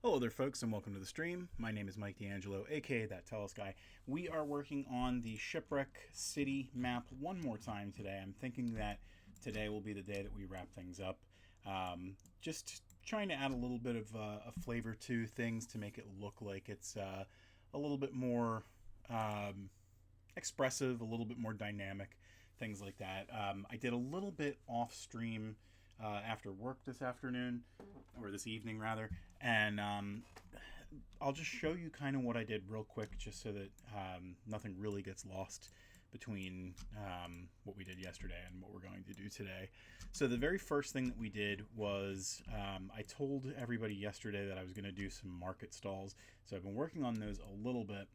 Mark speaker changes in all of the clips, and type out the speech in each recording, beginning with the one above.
Speaker 1: Hello there, folks, and welcome to the stream. My name is Mike D'Angelo, aka That Tellest Guy. We are working on the Shipwreck City map one more time today. I'm thinking that today will be the day that we wrap things up. Just trying to add a little bit of a flavor to things to make it look like it's a little bit more expressive, a little bit more dynamic, things like that. I did a little bit off stream after work this afternoon, or this evening rather, and I'll just show you kind of what I did real quick, just so that nothing really gets lost between what we did yesterday and what we're going to do today. So the very first thing that we did was I told everybody yesterday that I was going to do some market stalls. So I've been working on those a little bit.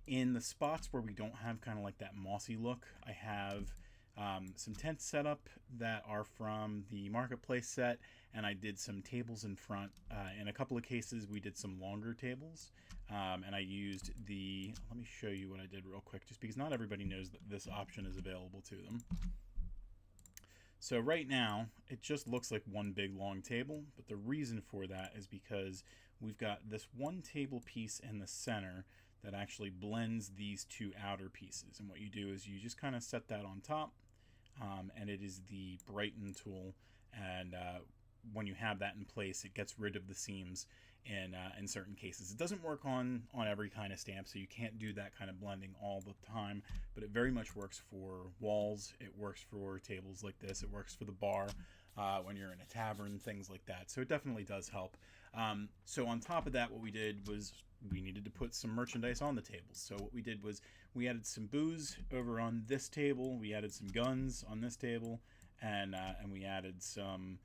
Speaker 1: In the spots where we don't have kind of like that mossy look, I have some tents set up that are from the marketplace set, and I did some tables in front. In a couple of cases, we did some longer tables, and I used the, let me show you what I did real quick, just because not everybody knows that this option is available to them. So right now, it just looks like one big long table, but the reason for that is because we've got this one table piece in the center that actually blends these two outer pieces. And what you do is you just kind of set that on top, and it is the brighten tool. And when you have that in place, it gets rid of the seams in certain cases. It doesn't work on every kind of stamp, so you can't do that kind of blending all the time, but it very much works for walls. It works for tables like this. It works for the bar when you're in a tavern, things like that. So it definitely does help. So on top of that, what we did was we needed to put some merchandise on the tables. So what we did was we added some booze over on this table. We added some guns on this table, and we added some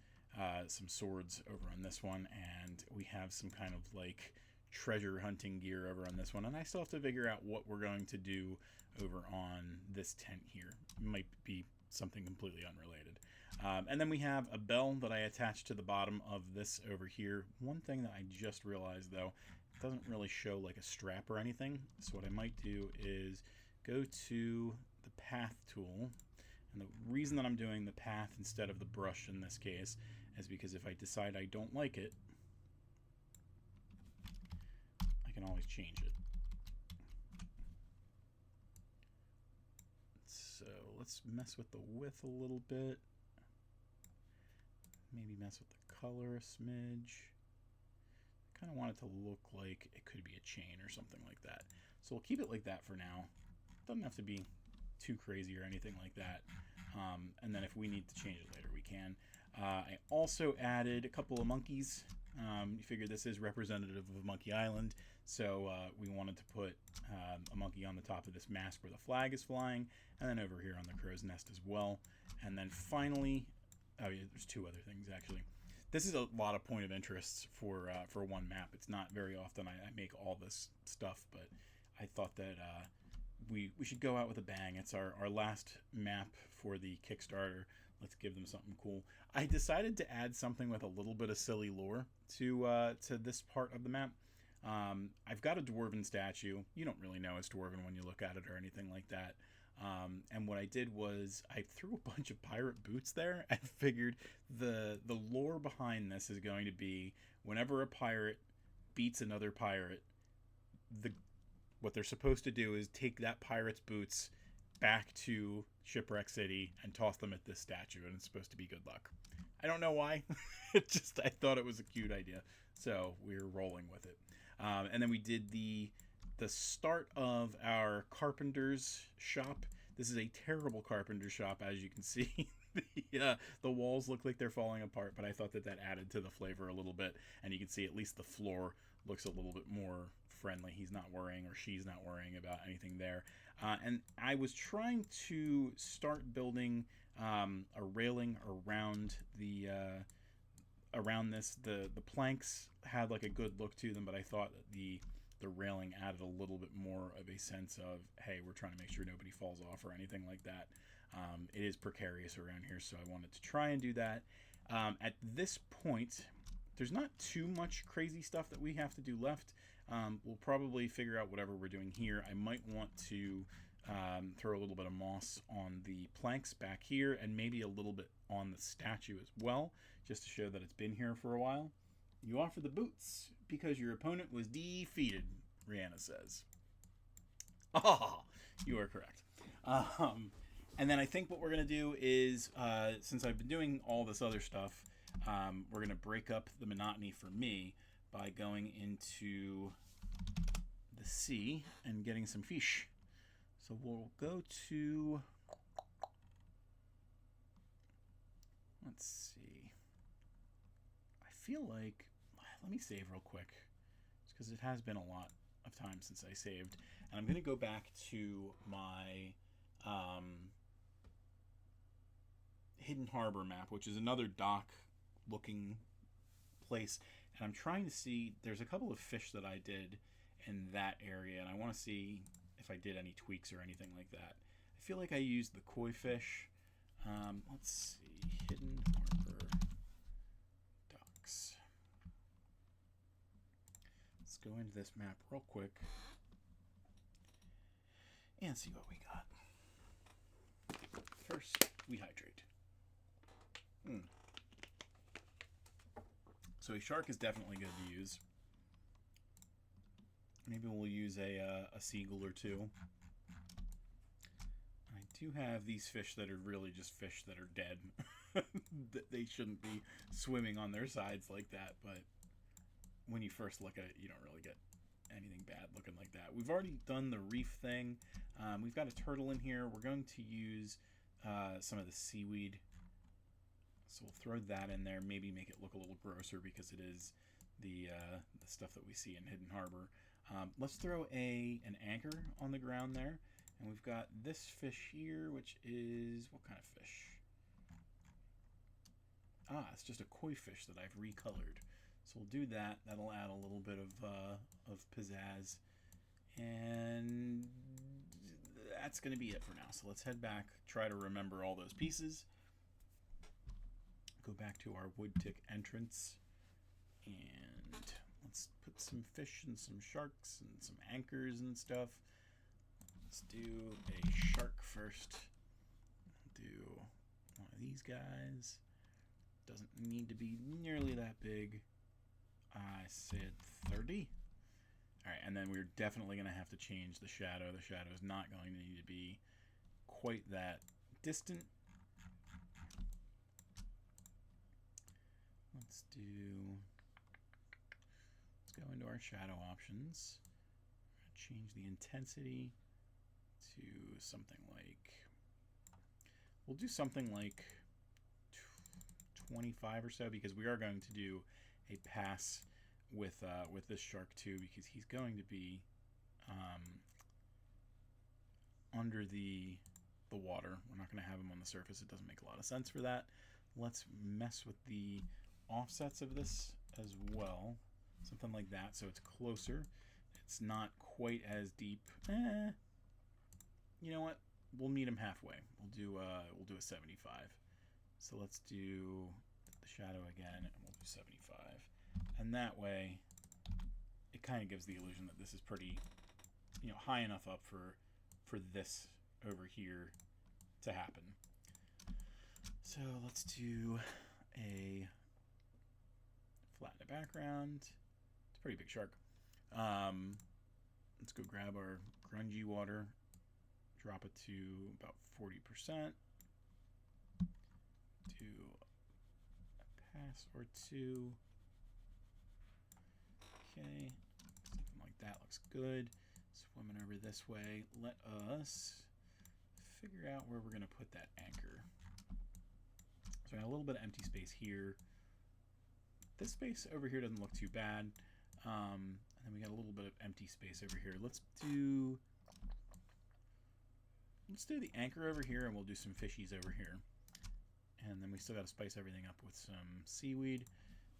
Speaker 1: swords over on this one, and we have some kind of like treasure hunting gear over on this one. And I still have to figure out what we're going to do over on this tent here. It might be something completely unrelated. And then we have a bell that I attached to the bottom of this over here. One thing that I just realized, though, it doesn't really show like a strap or anything. So what I might do is go to the path tool. And the reason that I'm doing the path instead of the brush in this case is because if I decide I don't like it, I can always change it. So let's mess with the width a little bit. Maybe mess with the color a smidge. I kind of want it to look like it could be a chain or something like that. So we'll keep it like that for now. Doesn't have to be too crazy or anything like that. And then if we need to change it later, we can. I also added a couple of monkeys. You figure this is representative of Monkey Island, so we wanted to put a monkey on the top of this mast where the flag is flying, and then over here on the crow's nest as well. And then finally, oh yeah, there's two other things actually. This is a lot of point of interests for one map. It's not very often I make all this stuff, but I thought that we should go out with a bang. It's our last map for the Kickstarter. Let's give them something cool. I decided to add something with a little bit of silly lore to this part of the map. I've got a dwarven statue. You don't really know it's dwarven when you look at it or anything like that. And what I did was I threw a bunch of pirate boots there. I figured the lore behind this is going to be whenever a pirate beats another pirate, what they're supposed to do is take that pirate's boots back to Shipwreck City and toss them at this statue, and it's supposed to be good luck. I don't know why. I thought it was a cute idea, so we're rolling with it. And then we did the start of our carpenter's shop. This is a terrible carpenter shop, as you can see. The walls look like they're falling apart, but I thought that added to the flavor a little bit, and you can see at least the floor looks a little bit more friendly. He's not worrying, or she's not worrying about anything there. And I was trying to start building a railing around around this. The planks had like a good look to them, but I thought the railing added a little bit more of a sense of, hey, we're trying to make sure nobody falls off or anything like that. It is precarious around here, so I wanted to try and do that. At this point, there's not too much crazy stuff that we have to do left. We'll probably figure out whatever we're doing here. I might want to throw a little bit of moss on the planks back here, and maybe a little bit on the statue as well, just to show that it's been here for a while. You offer the boots because your opponent was defeated, Rihanna says. Ah, you are correct. And then I think what we're going to do is, since I've been doing all this other stuff, we're going to break up the monotony for me by going into the sea and getting some fish. So we'll go to... Let's see. I feel like... Let me save real quick. Just because it has been a lot of time since I saved. And I'm going to go back to my Hidden Harbor map, which is another dock-looking place. And I'm trying to see... There's a couple of fish that I did in that area. And I want to see if I did any tweaks or anything like that. I feel like I used the koi fish. Let's see. Hidden Harbor docks. Let's go into this map real quick and see what we got. First, we hydrate. So a shark is definitely good to use. Maybe we'll use a seagull or two. I do have these fish that are really just fish that are dead. They shouldn't be swimming on their sides like that, but when you first look at it, you don't really get anything bad looking like that. We've already done the reef thing. We've got a turtle in here. We're going to use some of the seaweed. So we'll throw that in there, maybe make it look a little grosser because it is the stuff that we see in Hidden Harbor. Let's throw an anchor on the ground there. And we've got this fish here, which is... What kind of fish? It's just a koi fish that I've recolored. So we'll do that. That'll add a little bit of pizzazz. And that's going to be it for now. So let's head back, try to remember all those pieces. Go back to our wood tick entrance. And let's put some fish and some sharks and some anchors and stuff. Let's do a shark first. Do one of these guys. Doesn't need to be nearly that big. I said 30. Alright, and then we're definitely going to have to change the shadow. The shadow is not going to need to be quite that distant. Let's go into our shadow options. Change the intensity to something like... We'll do something like 25 or so, because we are going to do a pass with this shark too, because he's going to be under the water. We're not going to have him on the surface. It doesn't make a lot of sense for that. Let's mess with the offsets of this as well, something like that, so it's closer. It's not quite as deep. You know what? We'll meet him halfway. We'll do a 75. So let's do the shadow again, and we'll do 75. And that way, it kind of gives the illusion that this is pretty, high enough up for this over here to happen. So let's do a flatten the background. It's a pretty big shark. Let's go grab our grungy water, drop it to about 40%. Do a pass or two. Okay, something like that looks good. Swimming over this way. Let us figure out where we're going to put that anchor. So I got a little bit of empty space here. This space over here doesn't look too bad. And then we got a little bit of empty space over here. Let's do the anchor over here, and we'll do some fishies over here. And then we still got to spice everything up with some seaweed.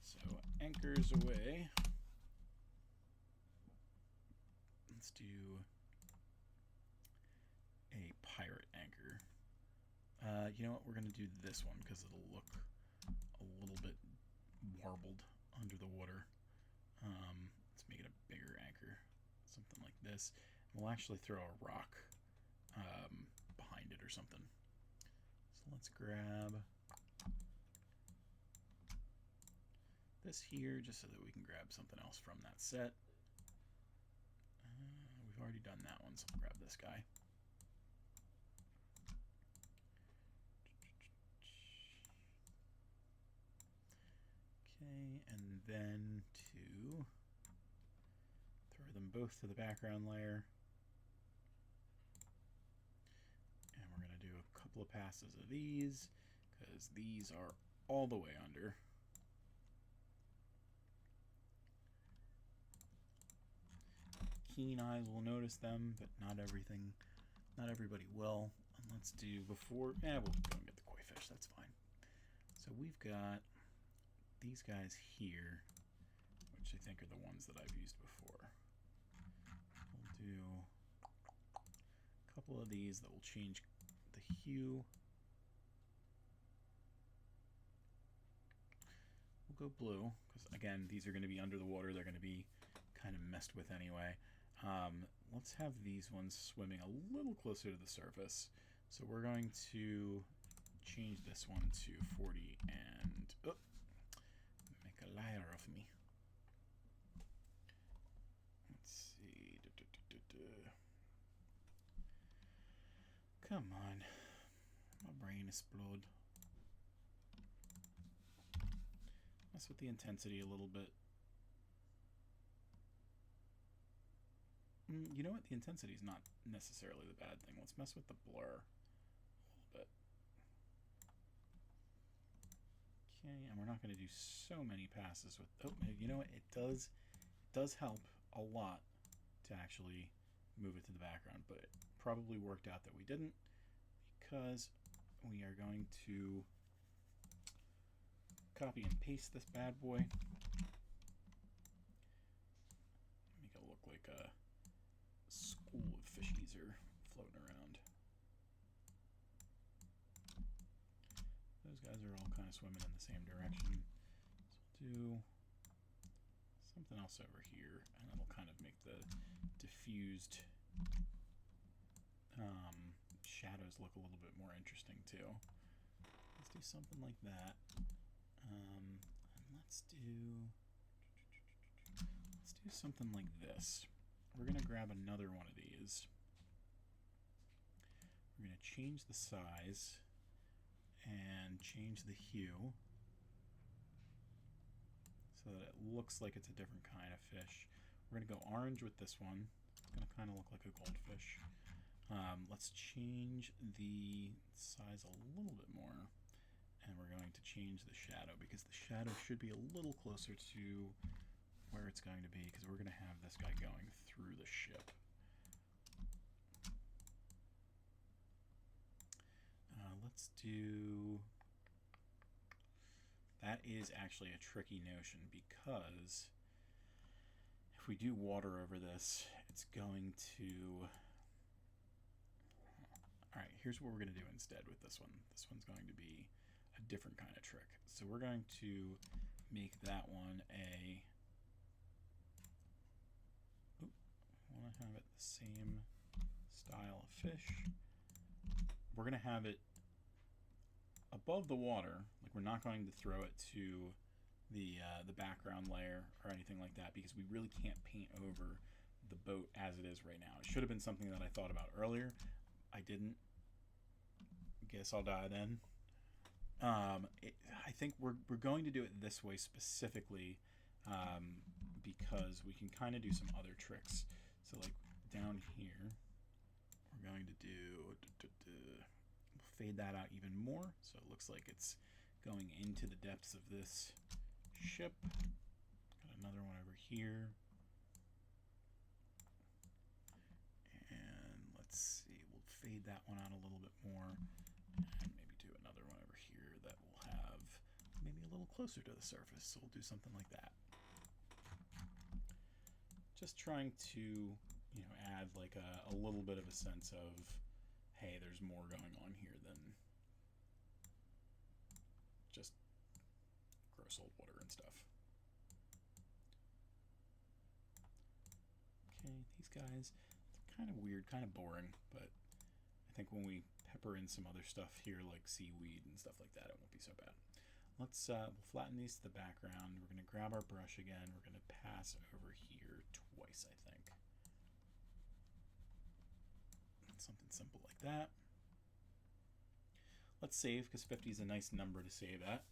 Speaker 1: So anchors away. Let's do a pirate anchor. You know what? We're going to do this one because it'll look a little bit warbled under the water. Let's make it a bigger anchor. Something like this. We'll actually throw a rock behind it or something. So let's grab this here just so that we can grab something else from that set. We've already done that one, so I'll grab this guy. Okay, and then to throw them both to the background layer. And we're going to do a couple of passes of these, because these are all the way under. Keen eyes will notice them, but not everybody will. And let's do before, we'll go and get the koi fish, that's fine. So we've got these guys here, which I think are the ones that I've used before. We'll do a couple of these that will change the hue. We'll go blue, because again, these are going to be under the water. They're going to be kind of messed with anyway. Let's have these ones swimming a little closer to the surface. So we're going to change this one to 40 and make a liar of me. Let's see. Come on. My brain explode. Mess with the intensity a little bit. You know what? The intensity is not necessarily the bad thing. Let's mess with the blur a little bit. Okay, and we're not going to do so many passes with. Oh, you know what? It does help a lot to actually move it to the background, but it probably worked out that we didn't, because we are going to copy and paste this bad boy. Make it look like a school of fishies are floating around. Those guys are all kind of swimming in the same direction. So we'll do something else over here, and it'll kind of make the diffused shadows look a little bit more interesting too. Let's do something like that. And let's do something like this. We're going to grab another one of these. We're going to change the size and change the hue so that it looks like it's a different kind of fish. We're going to go orange with this one. It's going to kind of look like a goldfish. Let's change the size a little bit more, and we're going to change the shadow, because the shadow should be a little closer to where it's going to be, because we're going to have this guy going through the ship. Let's do... That is actually a tricky notion, because if we do water over this, it's going to... Alright, here's what we're going to do instead with this one. This one's going to be a different kind of trick. So we're going to make that one a... Oop, I want to have it the same style of fish. We're going to have it above the water. Like, we're not going to throw it to the background layer or anything like that, because we really can't paint over the boat as it is right now. It should have been something that I thought about earlier. I didn't. Guess I'll die then. I think we're going to do it this way specifically because we can kind of do some other tricks. So like down here, we're going to do fade that out even more, so it looks like it's going into the depths of this ship. Got another one over here. And let's see, we'll fade that one out a little bit more, and maybe do another one over here that will have maybe a little closer to the surface. So we'll do something like that. Just trying to, you know, add like a little bit of a sense of, hey, there's more going on here than just gross old water and stuff. Okay, these guys, kind of weird, kind of boring, but I think when we pepper in some other stuff here like seaweed and stuff like that, it won't be so bad. we'll flatten these to the background. We're going to grab our brush again. We're going to pass over here twice, I think. Something simple like that. Let's save, because 50 is a nice number to save at.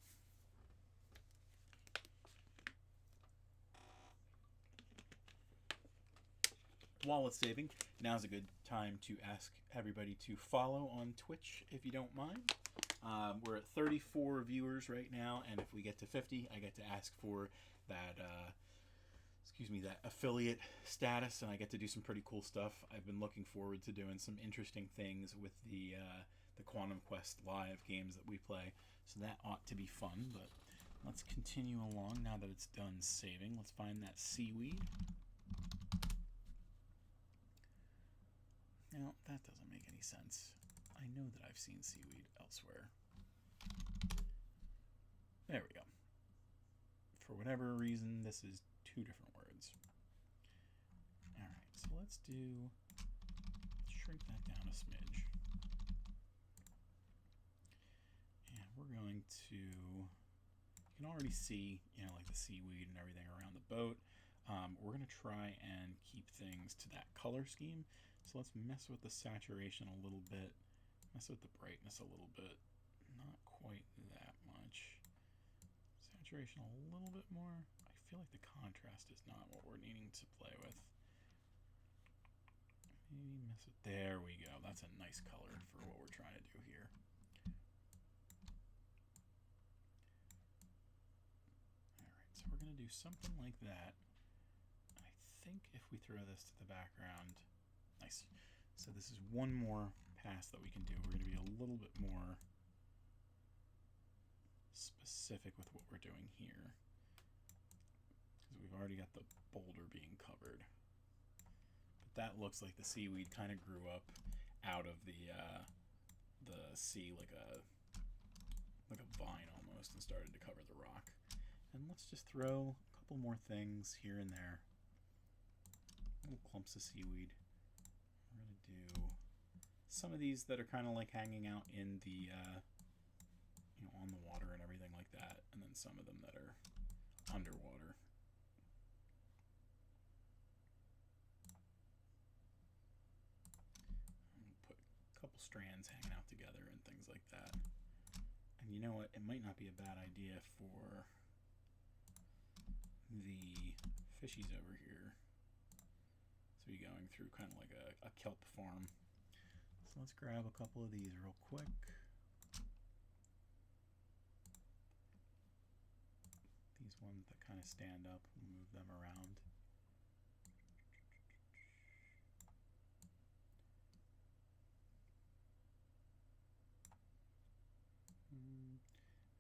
Speaker 1: While it's saving, now's a good time to ask everybody to follow on Twitch if you don't mind. We're at 34 viewers right now, and if we get to 50, I get to ask for that, that affiliate status, and I get to do some pretty cool stuff. I've been looking forward to doing some interesting things with the Quantum Quest live games that we play, so that ought to be fun. But let's continue along now that it's done saving. Let's find that seaweed. Now, that doesn't make any sense. I know that I've seen seaweed elsewhere. There we go. For whatever reason, this is two different words. Alright, so let's shrink that down a smidge. And we're going to, you can already see, like the seaweed and everything around the boat. We're going to try and keep things to that color scheme. So let's mess with the saturation a little bit, mess with the brightness a little bit, not quite that much. Saturation a little bit more. I feel like the contrast is not what we're needing to play with. Maybe mess with, there we go. That's a nice color for what we're trying to do here. Alright, so we're going to do something like that. I think if we throw this to the background, nice. So this is one more pass that we can do. We're going to be a little bit more specific with what we're doing here, because we've already got the boulder being covered. But that looks like the seaweed kind of grew up out of the sea like a vine almost, and started to cover the rock. And let's just throw a couple more things here and there. Little clumps of seaweed. We're going to do some of these that are kind of like hanging out in the, on the water and everything like that, and then some of them that are underwater. Put a couple strands hanging out together and things like that. And you know what? It might not be a bad idea for the fishies over here. So you're going through kind of like a kelp farm. So let's grab a couple of these real quick. These ones that kind of stand up, we'll move them around.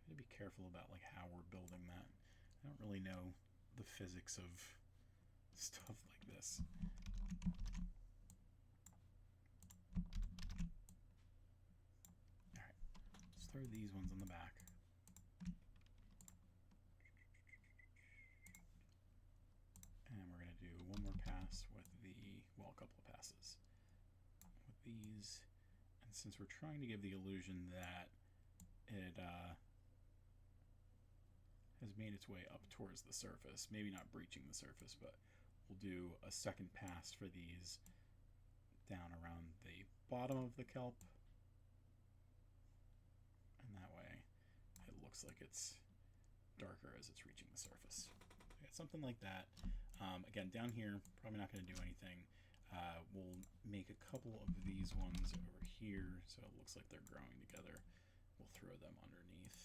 Speaker 1: Gotta be careful about like how we're building that. I don't really know the physics of stuff like this. Alright, let's throw these ones on the back. And we're going to do one more pass with a couple of passes with these. And since we're trying to give the illusion that it has made its way up towards the surface, maybe not breaching the surface, but we'll do a second pass for these down around the bottom of the kelp. And that way it looks like it's darker as it's reaching the surface. So got something like that. Again, down here, probably not going to do anything. We'll make a couple of these ones over here so it looks like they're growing together. We'll throw them underneath.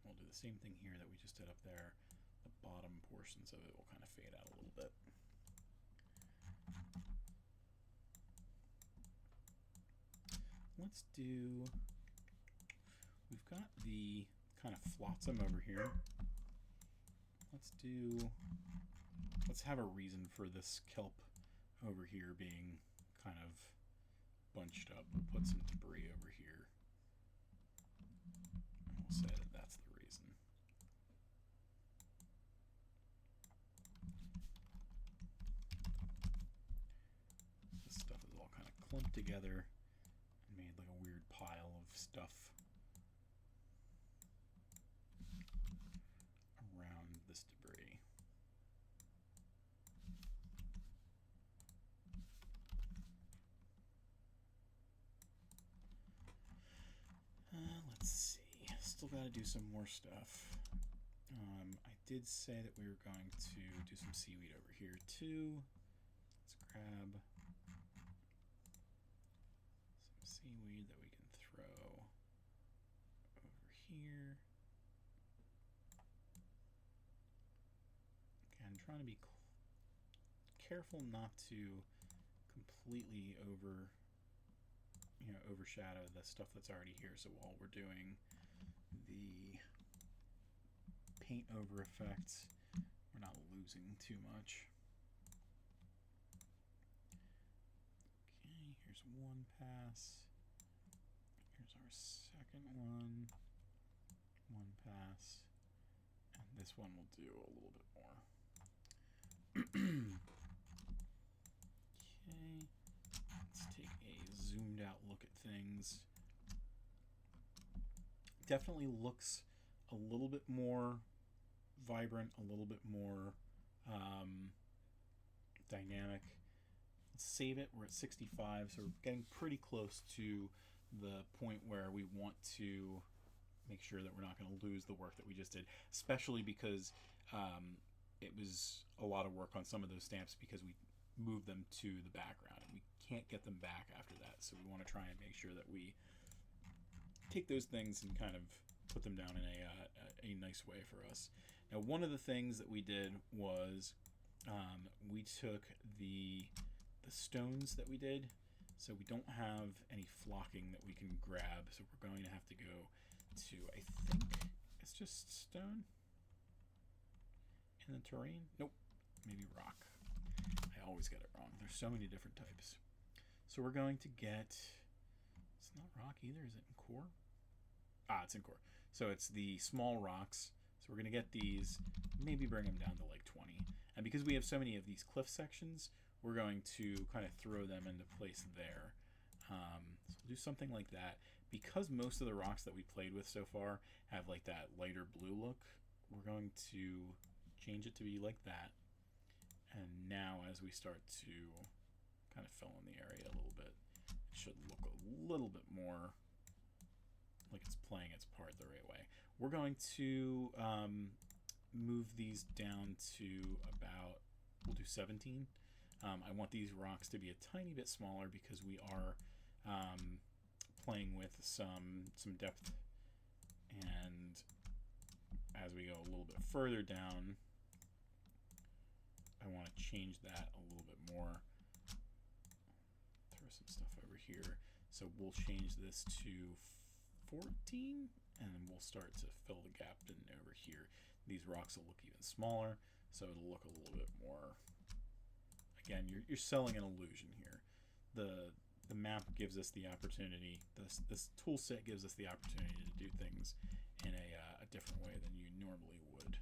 Speaker 1: We'll do the same thing here that we just did up there. The bottom portions of it will kind of fade out a little bit. Let's do, we've got the kind of flotsam over here. Let's have a reason for this kelp over here being kind of bunched up. We'll put some debris over here. And we'll say that that's the reason. This stuff clumped together and made like a weird pile of stuff around this debris. Let's see. Still got to do some more stuff. I did say that we were going to do some seaweed over here too. Let's grab some seaweed that we can throw over here. Again, trying to be careful not to completely overshadow the stuff that's already here. So while we're doing the paint over effect, we're not losing too much. Okay, here's one pass. Here's our second one. One pass. And this one will do a little bit more. Okay, let's take a zoomed out look at things. Definitely looks a little bit more vibrant, a little bit more dynamic. Let's save it. We're at 65, so we're getting pretty close to the point where we want to make sure that we're not going to lose the work that we just did, especially because it was a lot of work on some of those stamps because we moved them to the background and we can't get them back after that. So we want to try and make sure that we take those things and kind of put them down in a nice way for us. Now, one of the things that we did was we took the stones that we did, so we don't have any flocking that we can grab, so we're going to have to go to, I think it's just stone in the terrain. Nope, maybe rock. I always get it wrong. There's so many different types. So we're going to get, it's not rock either, is it in core? It's in core. So it's the small rocks. So we're going to get these, maybe bring them down to like 20. And because we have so many of these cliff sections, we're going to kind of throw them into place there. So we'll do something like that. Because most of the rocks that we played with so far have like that lighter blue look, we're going to change it to be like that. And now as we start to kind of fill in the area a little bit, it should look a little bit more like it's playing its part the right way. We're going to move these down to about, we'll do 17. I want these rocks to be a tiny bit smaller because we are playing with some depth, and as we go a little bit further down, I want to change that a little bit more. Throw some stuff over here. So we'll change this to 14, and we'll start to fill the gap in over here. These rocks will look even smaller, so it'll look a little bit more. Again, you're selling an illusion here. The map gives us the opportunity. This tool set gives us the opportunity to do things in a different way than you normally would.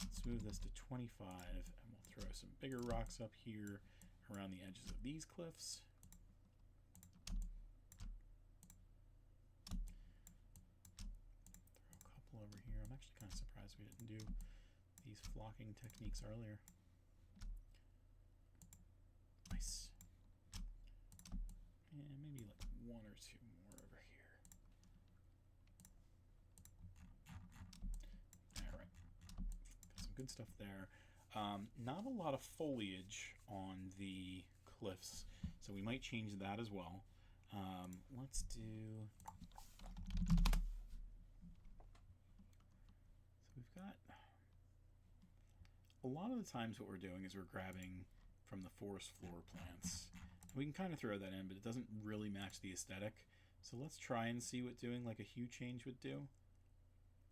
Speaker 1: Let's move this to 25, and we'll throw some bigger rocks up here around the edges of these cliffs. Over here. I'm actually kind of surprised we didn't do these flocking techniques earlier. Nice. And maybe like one or two more over here. All right. Got some good stuff there. Not a lot of foliage on the cliffs, so we might change that as well. Let's do... We've got a lot of the times what we're doing is we're grabbing from the forest floor plants. We can kind of throw that in, but it doesn't really match the aesthetic. So let's try and see what doing like a hue change would do.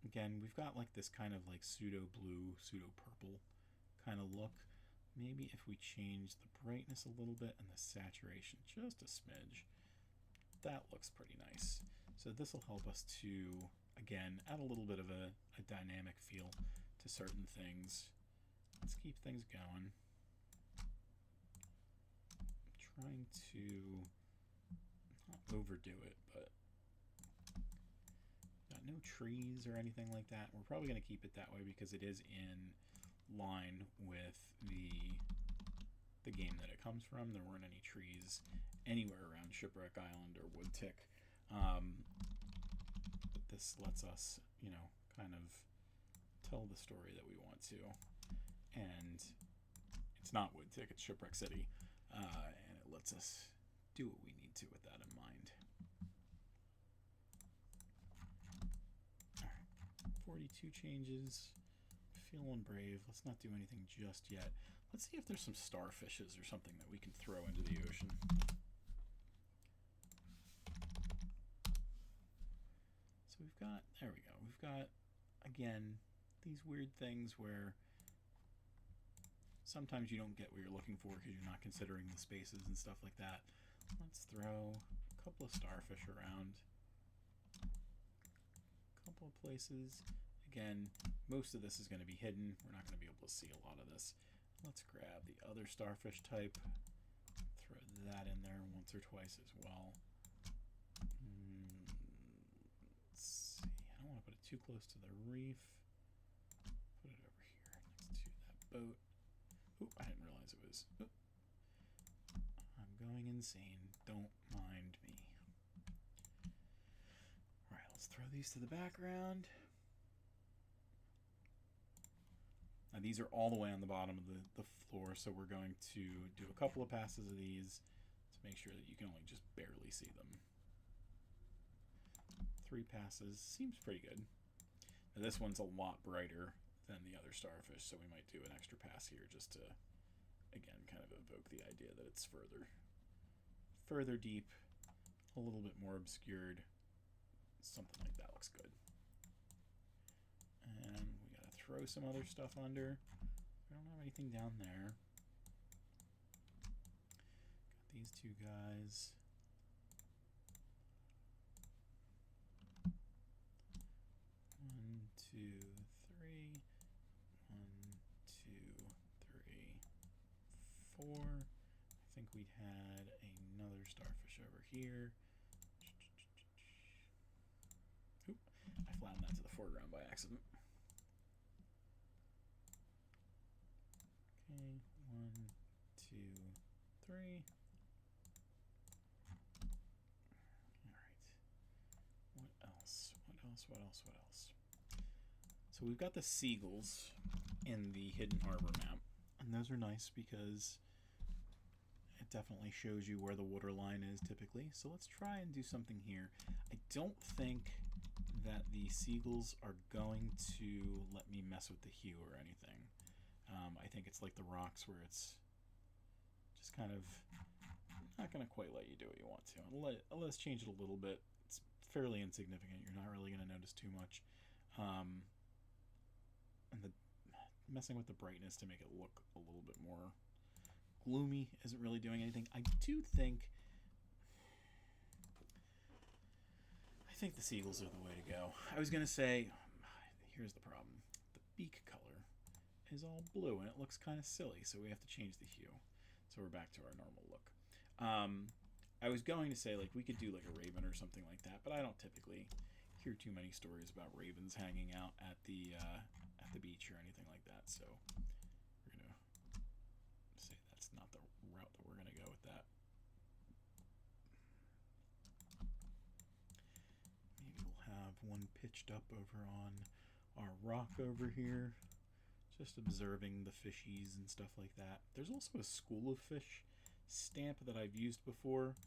Speaker 1: Again, we've got like this kind of like pseudo blue, pseudo purple kind of look. Maybe if we change the brightness a little bit and the saturation just a smidge, that looks pretty nice. So this will help us to, again, add a little bit of a dynamic feel to certain things. Let's keep things going. I'm trying to overdo it, but got no trees or anything like that. We're probably going to keep it that way because it is in line with the game that it comes from. There weren't any trees anywhere around Shipwreck Island or Woodtick. But this lets us, you know, kind of tell the story that we want to. And it's not Woodtick, it's Shipwreck City. And it lets us do what we need to with that in mind. Alright, 42 changes. Feeling brave. Let's not do anything just yet. Let's see if there's some starfishes or something that we can throw into the ocean. So we've got, there we go. We've got, again, these weird things where sometimes you don't get what you're looking for because you're not considering the spaces and stuff like that. Let's throw a couple of starfish around. A couple of places. Again, most of this is going to be hidden. We're not going to be able to see a lot of this. Let's grab the other starfish type. Throw that in there once or twice as well. Let's see. I don't want to put it too close to the reef. Put it over here next to that boat. Oop, I didn't realize it was. Oop. I'm going insane. Don't mind me. Alright, let's throw these to the background. Now these are all the way on the bottom of the floor, so we're going to do a couple of passes of these to make sure that you can only just barely see them. 3 passes seems pretty good. Now this one's a lot brighter than the other starfish, so we might do an extra pass here just to, again, kind of evoke the idea that it's further deep, a little bit more obscured. Something like that looks good. And we gotta throw some other stuff under. We don't have anything down there. Got these 2 guys. One, two, three. 1, 2, 3, 4. I think we had another starfish over here. Oop, I flattened that to the foreground by accident. Okay, 1, 2, 3. Alright. What else? What else? So we've got the seagulls in the Hidden Harbor map, and those are nice because it definitely shows you where the water line is typically. So let's try and do something here. I don't think that the seagulls are going to let me mess with the hue or anything. I think it's like the rocks where it's just kind of not going to quite let you do what you want to. Let's change it a little bit. It's fairly insignificant. You're not really going to notice too much. And messing with the brightness to make it look a little bit more gloomy isn't really doing anything. I think the seagulls are the way to go. I was going to say, here's the problem. The beak color is all blue and it looks kind of silly, so we have to change the hue. So we're back to our normal look. I was going to say, like, we could do like a raven or something like that, but I don't typically hear too many stories about ravens hanging out at the beach or anything like that, so we're gonna say that's not the route that we're gonna go with that. Maybe we'll have one pitched up over on our rock over here, just observing the fishies and stuff like that. There's also a school of fish stamp that I've used before.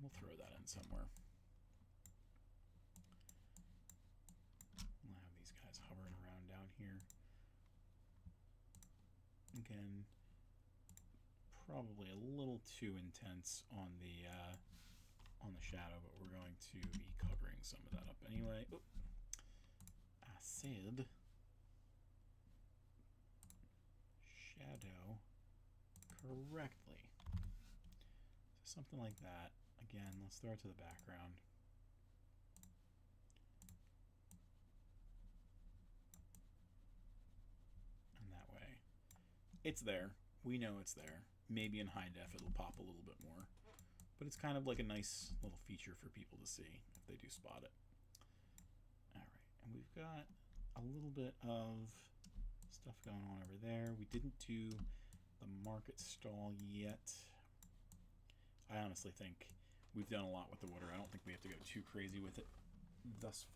Speaker 1: We'll throw that in somewhere. We'll have these guys hovering around down here. Again, probably a little too intense on the shadow, but we're going to be covering some of that up anyway. Oop. I said shadow correctly. So something like that. Again, let's throw it to the background. And that way, it's there. We know it's there. Maybe in high def it'll pop a little bit more. But it's kind of like a nice little feature for people to see if they do spot it. Alright, and we've got a little bit of stuff going on over there. We didn't do the market stall yet. I honestly think we've done a lot with the water. I don't think we have to go too crazy with it thus,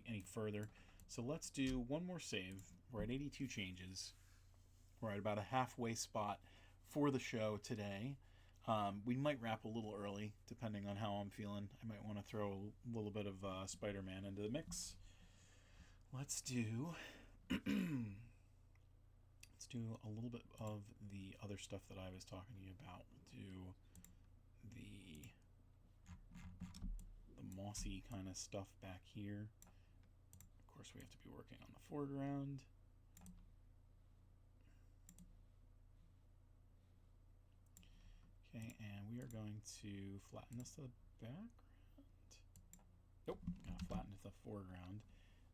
Speaker 1: any further. So let's do one more save. We're at 82 changes. We're at about a halfway spot for the show today. We might wrap a little early, depending on how I'm feeling. I might want to throw a little bit of Spider-Man into the mix. Let's do a little bit of the other stuff that I was talking to you about. We'll do the mossy kind of stuff back here. Of course, we have to be working on the foreground. Okay, and we are going to flatten this to the background. Nope, gotta flatten it to the foreground.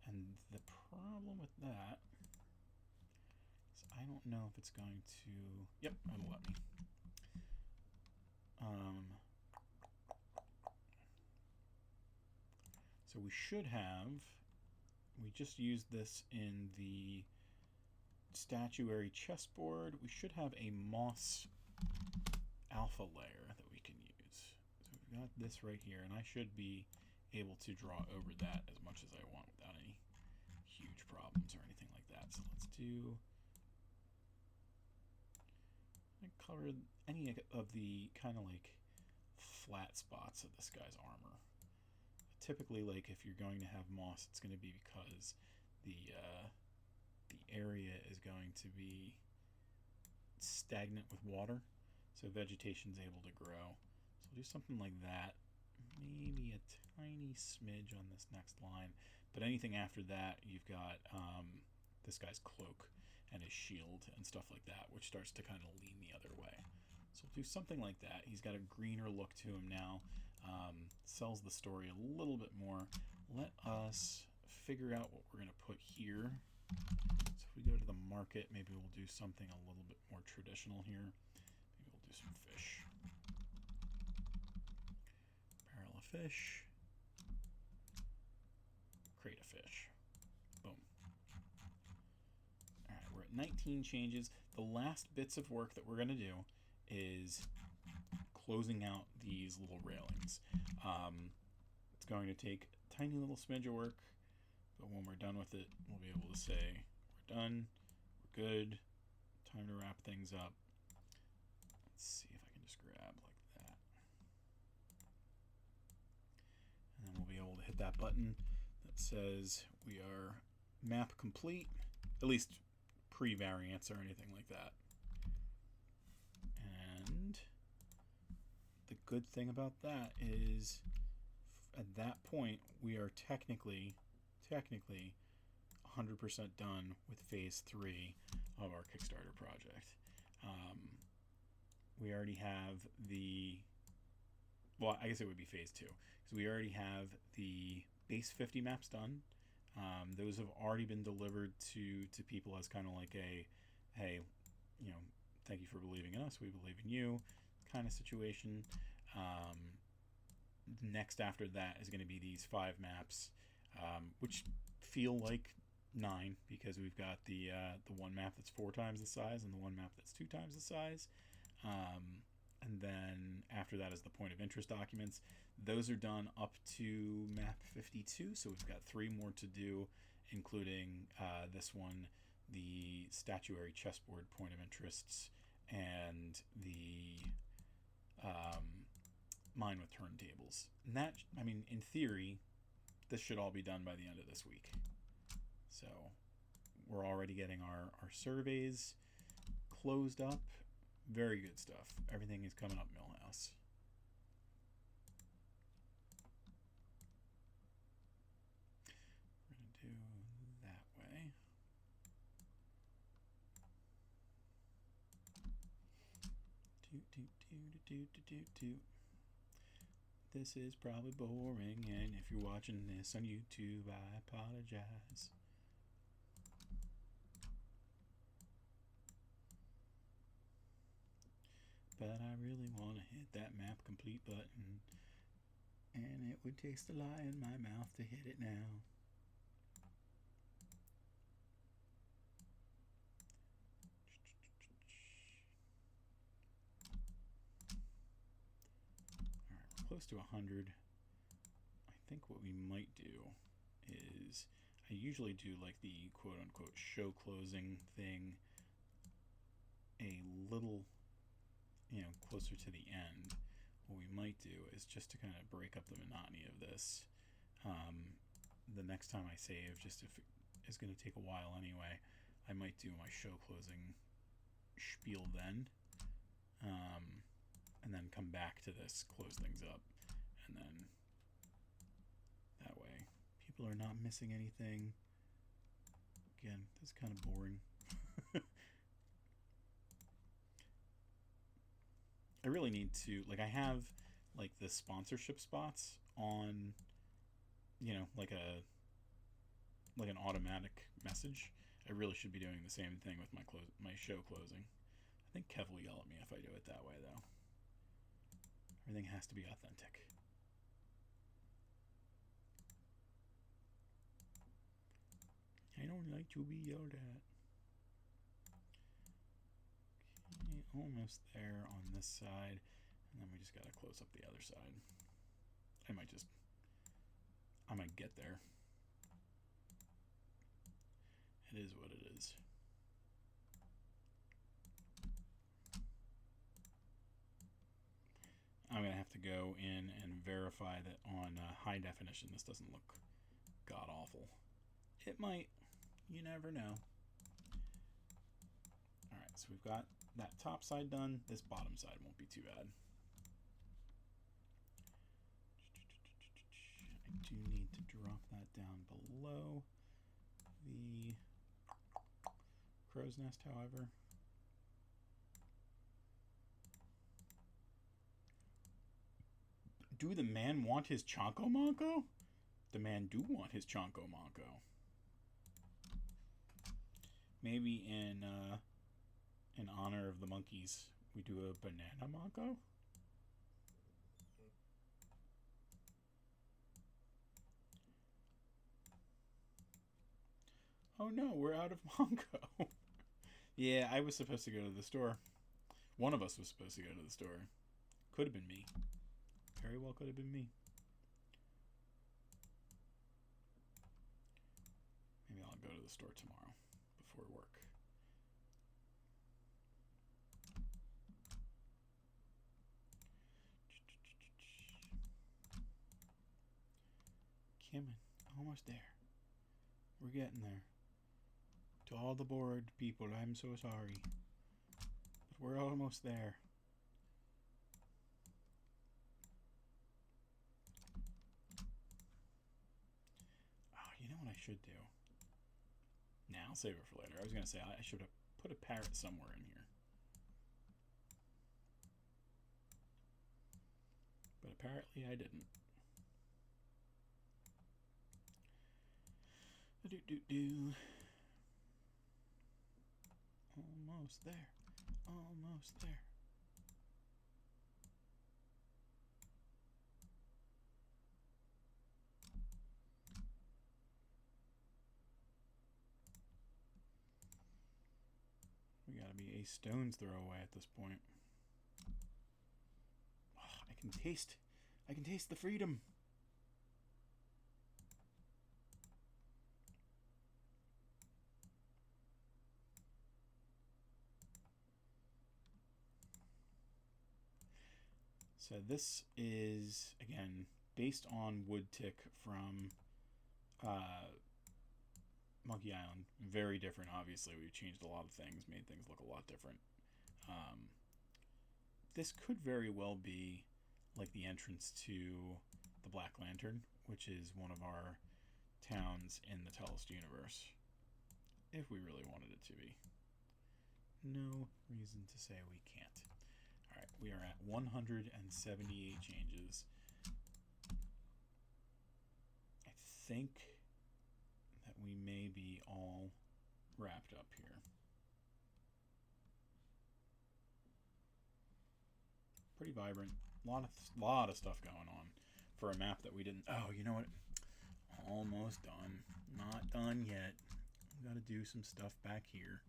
Speaker 1: And the problem with that is I don't know if it's going to... Yep, it'll let me. So we should have... We just used this in the statuary chessboard. We should have a moss alpha layer that we can use. So we've got this right here, and I should be able to draw over that as much as I want without any huge problems or anything like that. So let's do... I covered any of the kind of like flat spots of this guy's armor. Typically, like if you're going to have moss, it's going to be because the area is going to be stagnant with water, so vegetation's able to grow. So we'll do something like that. Maybe a tiny smidge on this next line, but anything after that, you've got this guy's cloak and his shield and stuff like that, which starts to kind of lean the other way. So we'll do something like that. He's got a greener look to him now. Sells the story a little bit more. Let us figure out what we're going to put here. So if we go to the market, maybe we'll do something a little bit more traditional here. Maybe we'll do some fish. Barrel of fish. Crate of fish. Boom. Alright, we're at 19 changes. The last bits of work that we're going to do is closing out these little railings. It's going to take a tiny little smidge of work, but when we're done with it, we'll be able to say, we're done, we're good, time to wrap things up. Let's see if I can just grab like that. And then we'll be able to hit that button that says we are map complete, at least pre-variants or anything like that. And the good thing about that is at that point we are technically 100% done with phase 3 of our Kickstarter project. We already have the, well, I guess it would be phase 2, because we already have the base 50 maps done. Those have already been delivered to people as kind of like a, hey, thank you for believing in us, we believe in you kind of situation. Next after that is going to be these 5 maps, which feel like 9 because we've got the one map that's 4 times the size and the one map that's 2 times the size. And then after that is the point of interest documents. Those are done up to map 52, so we've got 3 more to do, including this one, the statuary chessboard point of interests, and the mine with turntables. And that, I mean, in theory, this should all be done by the end of this week. So we're already getting our surveys closed up. Very good stuff. Everything is coming up Millhouse. We're going to do that way. This is probably boring, and if you're watching this on YouTube, I apologize. but I really want to hit that map complete button. And it would taste a lie in my mouth to hit it now. Alright, we're close to 100. I think what we might do is, I usually do like the quote-unquote show closing thing a little, you know, closer to the end. What we might do is, just to kind of break up the monotony of this, the next time I save, just if it is going to take a while anyway, I might do my show closing spiel then, and then come back to this, close things up, and then that way people are not missing anything. Again, this is kind of boring. I really need to, like, I have like the sponsorship spots on, you know, like an automatic message. I really should be doing the same thing with my show closing. I think Kev will yell at me if I do it that way, though. Everything has to be authentic. I don't like to be yelled at. Okay, almost there on this side, and then we just gotta close up the other side. I might get there. It is what it is. I'm gonna have to go in and verify that on high definition this doesn't look god awful. It might. You never know. Alright, so we've got that top side done. This bottom side won't be too bad. I do need to drop that down below the crow's nest, however. Do the man want his Chonko Monko? The man do want his Chonko Monko. Maybe in honor of the monkeys, we do a banana Monko? Oh no, we're out of Monko. Yeah, I was supposed to go to the store. One of us was supposed to go to the store. Could have been me. Very well could have been me. Maybe I'll go to the store tomorrow before work. Kimmin, almost there. We're getting there. To all the bored people, I'm so sorry. But we're almost there. Oh, you know what I should do? Nah, I'll save it for later. I was going to say I should have put a parrot somewhere in here. But apparently I didn't. Do-do-do. Almost there. Almost there. We gotta be a stone's throw away at this point. Oh, I can taste the freedom. So this is, again, based on wood tick from Monkey Island. Very different, obviously. We've changed a lot of things, made things look a lot different. This could very well be like the entrance to the Black Lantern, which is one of our towns in the Tellest universe, if we really wanted it to be. No reason to say we can't. Alright, we are at 178 changes. I think that we may be all wrapped up here. pretty vibrant. Lot of stuff going on for a map that we didn't. Oh, you know what? Almost done. Not done yet. We got to do some stuff back here.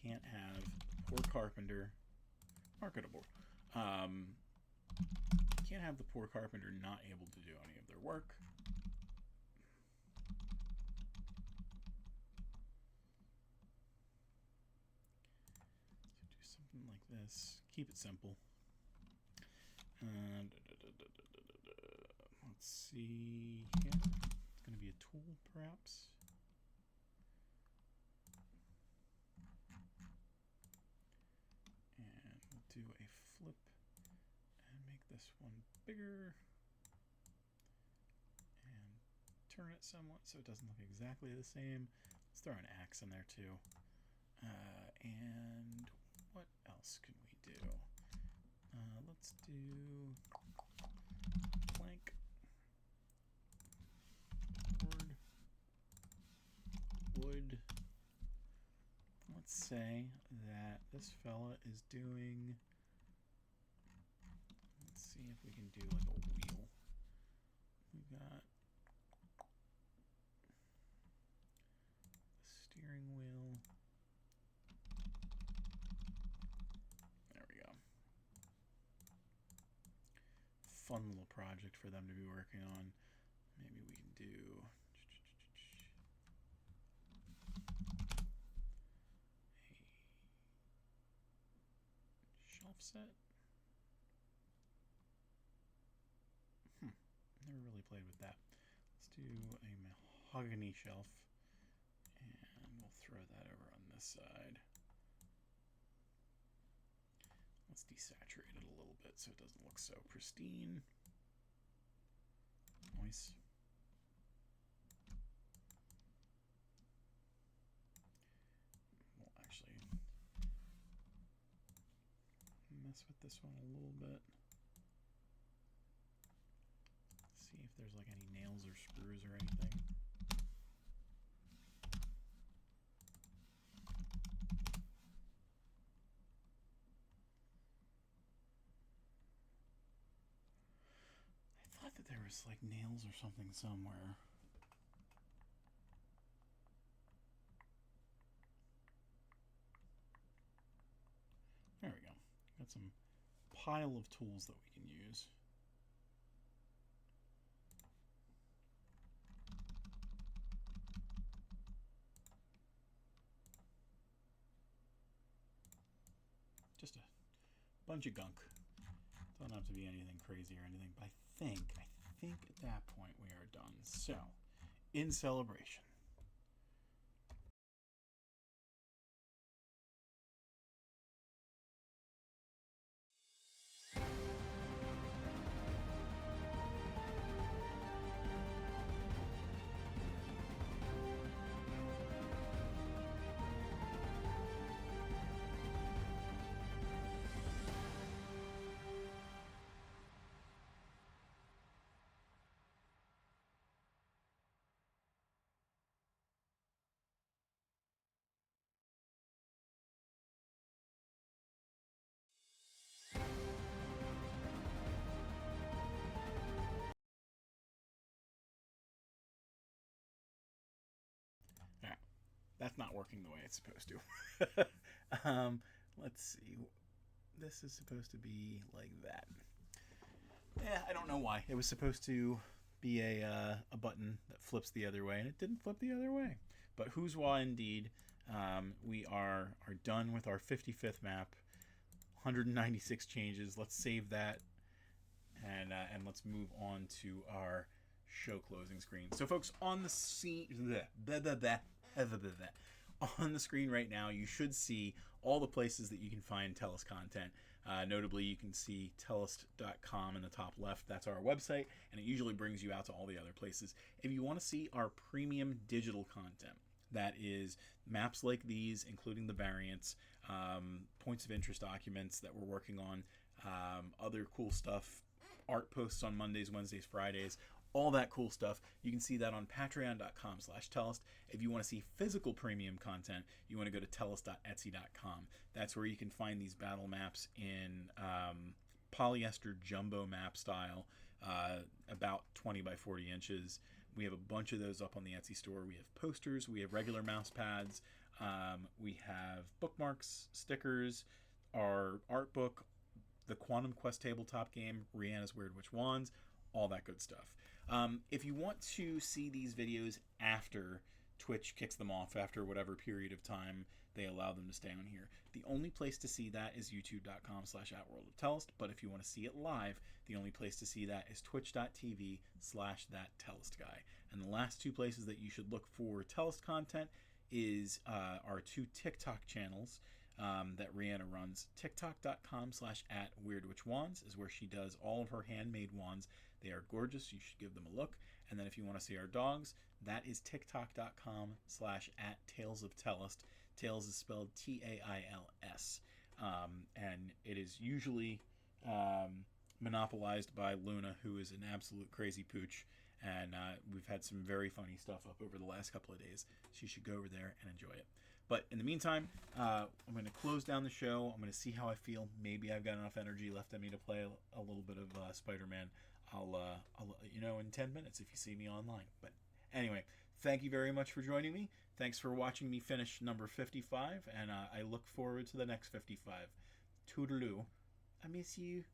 Speaker 1: Can't have poor carpenter marketable. Can't have the poor carpenter not able to do any of their work. So do something like this. Keep it simple. Let's see here. It's going to be a tool, perhaps. And we'll do a flip and make this one bigger. And turn it somewhat so it doesn't look exactly the same. Let's throw an axe in there too. And what else can we do? Let's do plank, board, wood. Let's say that this fella is doing, let's see if we can do like a wheel. We got the steering wheel. There we go. Fun little project for them to be working on. Maybe we can do a shelf set. Never really played with that. Let's do a mahogany shelf, and we'll throw that over on this side. Let's desaturate it a little bit so it doesn't look so pristine. Nice. We'll actually mess with this one a little bit. See if there's like any nails or screws or anything. I thought that there was like nails or something somewhere. There we go. Got some pile of tools that we can use. Just a bunch of gunk. Don't have to be anything crazy or anything, but I think at that point we are done. So, in celebration. That's not working the way it's supposed to. Let's see. This is supposed to be like that. Yeah, I don't know why. It was supposed to be a button that flips the other way, and it didn't flip the other way. But who's why indeed. We are done with our 55th map. 196 changes. Let's save that, and let's move on to our show closing screen. So, folks, on the scene. On the screen right now, you should see all the places that you can find Tellest content. Notably, you can see Tellest.com in the top left. That's our website, and it usually brings you out to all the other places. If you want to see our premium digital content, that is maps like these, including the variants, points of interest documents that we're working on, other cool stuff, art posts on Mondays, Wednesdays, Fridays, all that cool stuff. You can see that on patreon.com/Tellest. If you want to see physical premium content, you want to go to Tellest.Etsy.com. That's where you can find these battle maps in polyester jumbo map style, about 20 by 40 inches. We have a bunch of those up on the Etsy store. We have posters, we have regular mouse pads, we have bookmarks, stickers, our art book, the Quantum Quest tabletop game, Rihanna's Weird Witch Wands, all that good stuff. If you want to see these videos after Twitch kicks them off, after whatever period of time they allow them to stay on here, the only place to see that is youtube.com/@worldoftellest. But if you want to see it live, the only place to see that is twitch.tv/thattellestguy. And the last two places that you should look for Tellest content is our two TikTok channels that Rihanna runs. TikTok.com/@weirdwitchwands is where she does all of her handmade wands. They are gorgeous. You should give them a look. And then if you want to see our dogs, that is TikTok.com/@talesofTellest. Tales is spelled Tails. And it is usually monopolized by Luna, who is an absolute crazy pooch. And we've had some very funny stuff up over the last couple of days. So you should go over there and enjoy it. But in the meantime, I'm going to close down the show. I'm going to see how I feel. Maybe I've got enough energy left in me to play a little bit of Spider-Man. I'll let you know in 10 minutes if you see me online. But anyway, thank you very much for joining me. Thanks for watching me finish number 55, and I look forward to the next 55. Toodaloo. I miss you.